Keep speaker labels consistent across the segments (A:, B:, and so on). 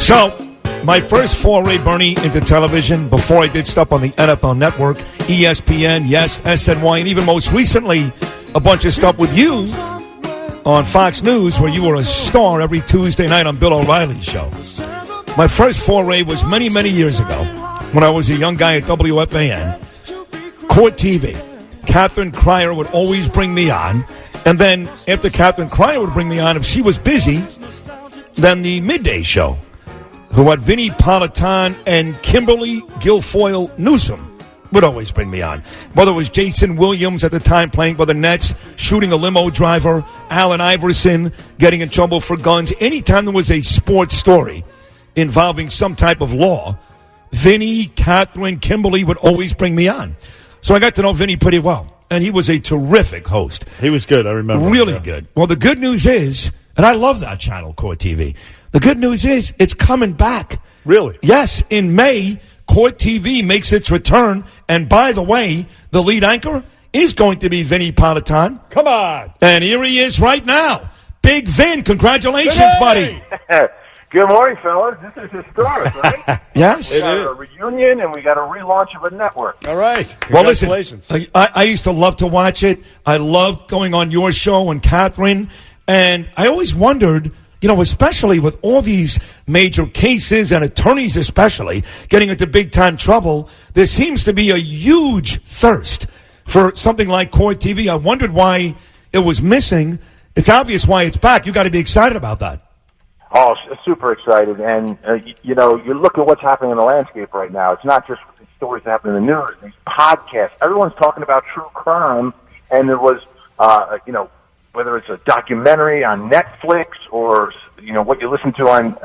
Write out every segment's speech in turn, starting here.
A: So, my first foray, Bernie, into television before I did stuff on the NFL Network, ESPN, yes, SNY, and even most recently, a bunch of stuff with you on Fox News, where you were a star every Tuesday night on Bill O'Reilly's show. My first foray was many, many years ago when I was a young guy at WFAN. Court TV. Catherine Cryer would always bring me on. And then after Catherine Cryer would bring me on, if she was busy, then the midday show, who had Vinnie, Politan, and Kimberly Guilfoyle Newsom would always bring me on. Whether it was Jason Williams at the time playing for the Nets, shooting a limo driver, Allen Iverson getting in trouble for guns. Anytime there was a sports story involving some type of law, Vinnie, Catherine, Kimberly would always bring me on. So I got to know Vinnie pretty well, and he was a terrific host.
B: He was good, I remember.
A: Really good. Well, the good news is, and I love that channel, Court TV, the good news is it's coming back.
B: Really?
A: Yes, in May, Court TV makes its return, and by the way, the lead anchor is going to be Vinnie Politan.
B: Come on.
A: And here he is right now. Big Vin, congratulations, buddy.
C: Good morning, fellas. This is historic, right?
A: Yes.
C: We got a reunion, and we got a relaunch of a network.
B: All right.
A: Well, listen,
B: Congratulations.
A: I used to love to watch it. I loved going on your show and Catherine, and I always wondered, you know, especially with all these major cases and attorneys especially getting into big-time trouble, there seems to be a huge thirst for something like Court TV. I wondered why it was missing. It's obvious why it's back. You got to be excited about that.
C: Oh, super excited. And, you know, you look at what's happening in the landscape right now. It's not just the stories that happen in the news, these podcasts. Everyone's talking about true crime, and there was, you know, whether it's a documentary on Netflix or, you know, what you listen to on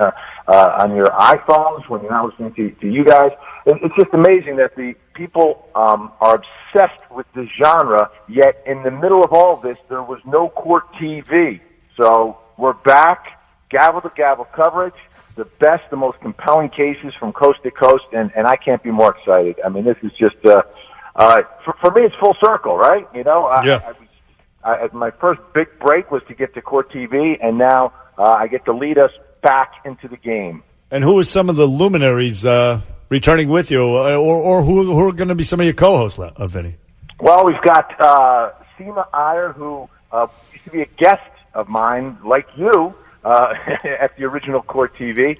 C: your iPhones when you're not listening to you guys. It's just amazing that the people are obsessed with this genre, yet in the middle of all this, there was no Court TV. So we're back. Gavel-to-gavel coverage, the best, the most compelling cases from coast to coast, and I can't be more excited. I mean, this is just, for me, it's full circle, right? You know,
B: Yeah.
C: My first big break was to get to Court TV, and now I get to lead us back into the game.
B: And who are some of the luminaries returning with you, or who are going to be some of your co-hosts, Vinny?
C: Well, we've got Seema Iyer, who used to be a guest of mine, like you, at the original Court TV.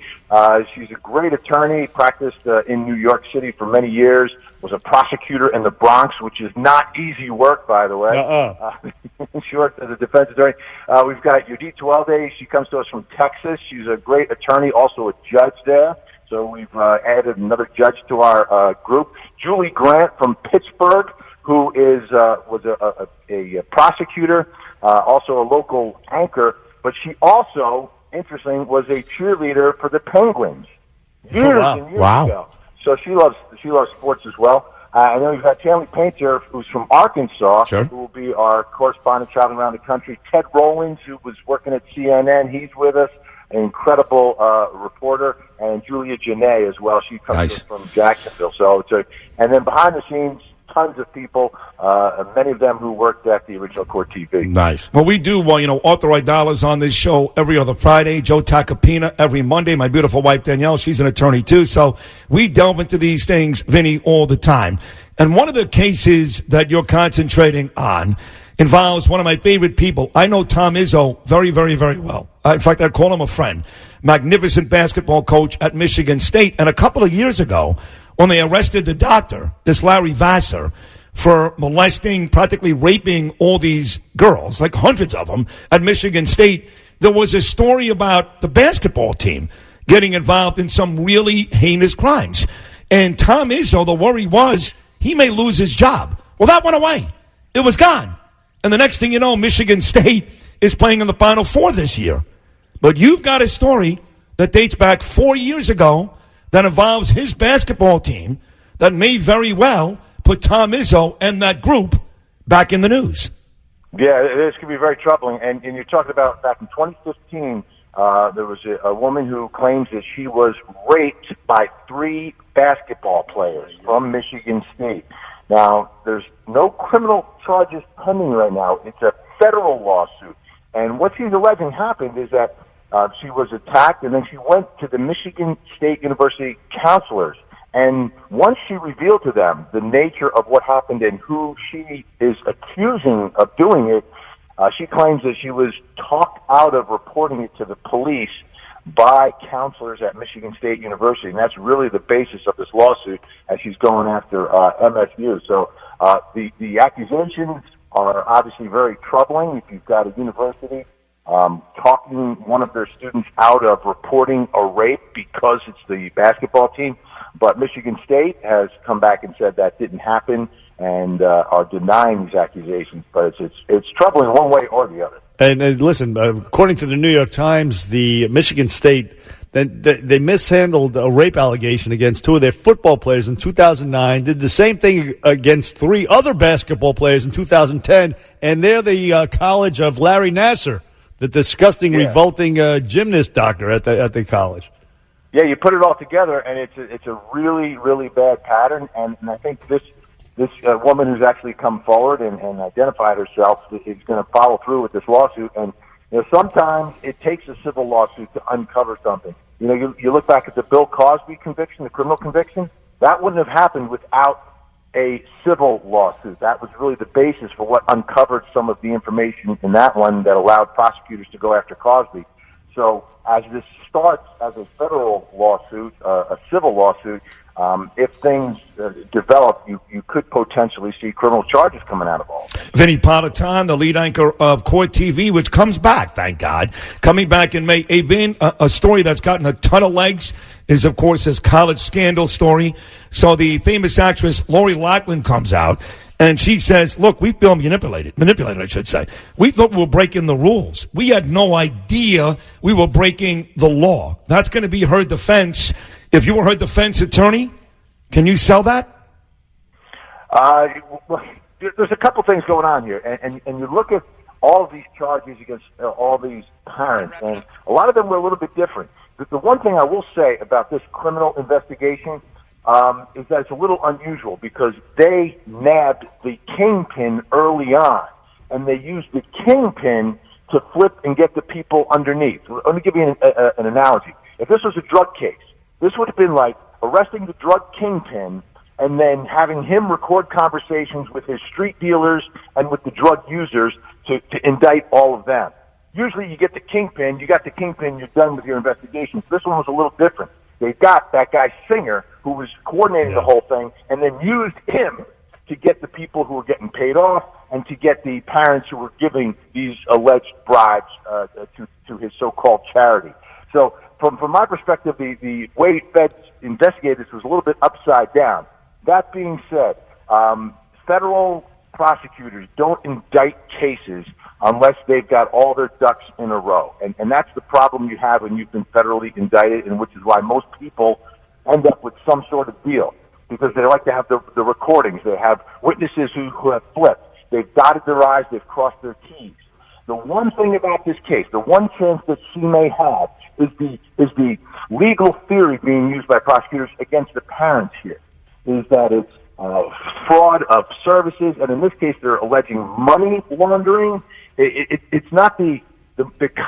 C: She's a great attorney, practiced in New York City for many years, was a prosecutor in the Bronx, which is not easy work, by the way. She worked as a defense attorney. We've got Yudit Tuwelde. She comes to us from Texas. She's a great attorney, also a judge there. So we've added another judge to our group. Julie Grant from Pittsburgh, who was a prosecutor, also a local anchor. But she also, interesting, was a cheerleader for the Penguins years and years ago. So she loves sports as well. And then we've got Tammy Painter, who's from Arkansas, who will be our correspondent traveling around the country. Ted Rowlands, who was working at CNN, he's with us, an incredible reporter, and Julia Janae as well. She comes to us from Jacksonville. So and then behind the scenes, tons of people, many of them who worked at the original Court TV.
A: Nice. Well, we do, you know, Arthur Idala's on this show every other Friday. Joe Tacopina every Monday. My beautiful wife, Danielle, she's an attorney, too. So we delve into these things, Vinny, all the time. And one of the cases that you're concentrating on involves one of my favorite people. I know Tom Izzo very, very, very well. In fact, I call him a friend. Magnificent basketball coach at Michigan State. And a couple of years ago, when they arrested the doctor, this Larry Vassar, for molesting, practically raping all these girls, like hundreds of them, at Michigan State, there was a story about the basketball team getting involved in some really heinous crimes. And Tom Izzo, the worry was he may lose his job. Well, that went away. It was gone. And the next thing you know, Michigan State is playing in the Final Four this year. But you've got a story that dates back 4 years ago that involves his basketball team that may very well put Tom Izzo and that group back in the news.
C: Yeah, this could be very troubling. And you're talking about back in 2015, there was a woman who claims that she was raped by 3 basketball players from Michigan State. Now, there's no criminal charges pending right now. It's a federal lawsuit. And what she's alleging happened is that She was attacked, and then she went to the Michigan State University counselors. And once she revealed to them the nature of what happened and who she is accusing of doing it, she claims that she was talked out of reporting it to the police by counselors at Michigan State University. And that's really the basis of this lawsuit as she's going after MSU. So the accusations are obviously very troubling. If you've got a university talking one of their students out of reporting a rape because it's the basketball team. But Michigan State has come back and said that didn't happen and are denying these accusations. But it's troubling one way or the other.
B: And listen, according to the New York Times, the Michigan State, they mishandled a rape allegation against two of their football players in 2009, did the same thing against three other basketball players in 2010, and they're the college of Larry Nassar, the disgusting, revolting gymnast doctor at the college.
C: Yeah, you put it all together, and it's a really, really bad pattern. And I think this woman who's actually come forward and identified herself is going to follow through with this lawsuit. And sometimes it takes a civil lawsuit to uncover something. You look back at the Bill Cosby conviction, the criminal conviction. That wouldn't have happened without a civil lawsuit. That was really the basis for what uncovered some of the information in that one that allowed prosecutors to go after Cosby. So as this starts as a federal lawsuit, a civil lawsuit, if things develop, you could potentially see criminal charges coming out of all of this.
A: Vinnie Politan, the lead anchor of Court TV, which comes back, thank God, coming back in May. Vin, a story that's gotten a ton of legs is, of course, this college scandal story. So the famous actress Lori Loughlin comes out, and she says, look, we feel manipulated, I should say. We thought we were breaking the rules. We had no idea we were breaking the law. That's going to be her defense. If you were her defense attorney, can you sell that?
C: Well, there's a couple things going on here. And you look at all of these charges against all these parents, and a lot of them were a little bit different. The one thing I will say about this criminal investigation is that it's a little unusual because they nabbed the kingpin early on, and they used the kingpin to flip and get the people underneath. Let me give you an analogy. If this was a drug case, this would have been like arresting the drug kingpin and then having him record conversations with his street dealers and with the drug users to indict all of them. Usually you get the kingpin, you're done with your investigation. This one was a little different. They got that guy Singer, who was coordinating the whole thing, and then used him to get the people who were getting paid off and to get the parents who were giving these alleged bribes to his so-called charity. So from my perspective, the way feds investigated this was a little bit upside down. That being said, federal prosecutors don't indict cases unless they've got all their ducks in a row. And that's the problem you have when you've been federally indicted, and which is why most people end up with some sort of deal, because they like to have the recordings. They have witnesses who have flipped. They've dotted their I's, they've crossed their T's. The one thing about this case, the one chance that she may have, is the legal theory being used by prosecutors against the parents here, is that it's fraud of services, and in this case they're alleging money laundering. It's not the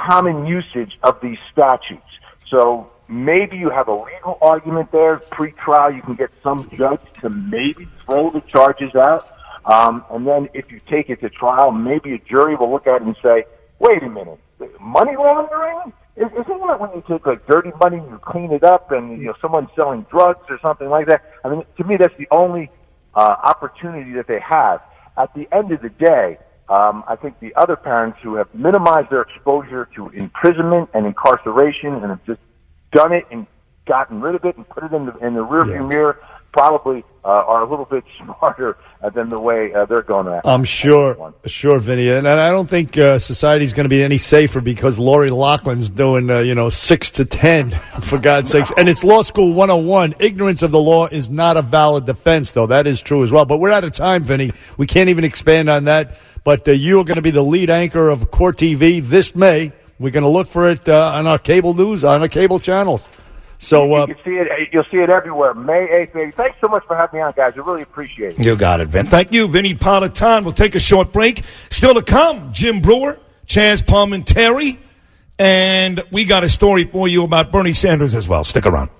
C: common usage of these statutes. So maybe you have a legal argument there. Pre-trial, you can get some judge to maybe throw the charges out. And then if you take it to trial, maybe a jury will look at it and say, wait a minute, money laundering? Isn't that when you take like dirty money and you clean it up and someone's selling drugs or something like that? I mean, to me, that's the only opportunity that they have. At the end of the day, I think the other parents who have minimized their exposure to imprisonment and incarceration and have just done it and gotten rid of it and put it in the rearview mirror probably are a little bit smarter than the way they're going to act.
B: I'm sure, Vinny. And I don't think society's going to be any safer because Lori Loughlin's doing, 6 to 10, for God's sakes. And it's Law School 101. Ignorance of the law is not a valid defense, though. That is true as well. But we're out of time, Vinny. We can't even expand on that. But you're going to be the lead anchor of Court TV this May. We're going to look for it on our cable news, on our cable channels. So
C: you can see it. You'll see it everywhere. May 8th, baby. Thanks so much for having me on, guys. I really appreciate it.
A: You got it, Vin. Thank you, Vinnie Politan. We'll take a short break. Still to come, Jim Brewer, Chaz Palminteri, And we got a story for you about Bernie Sanders as well. Stick around.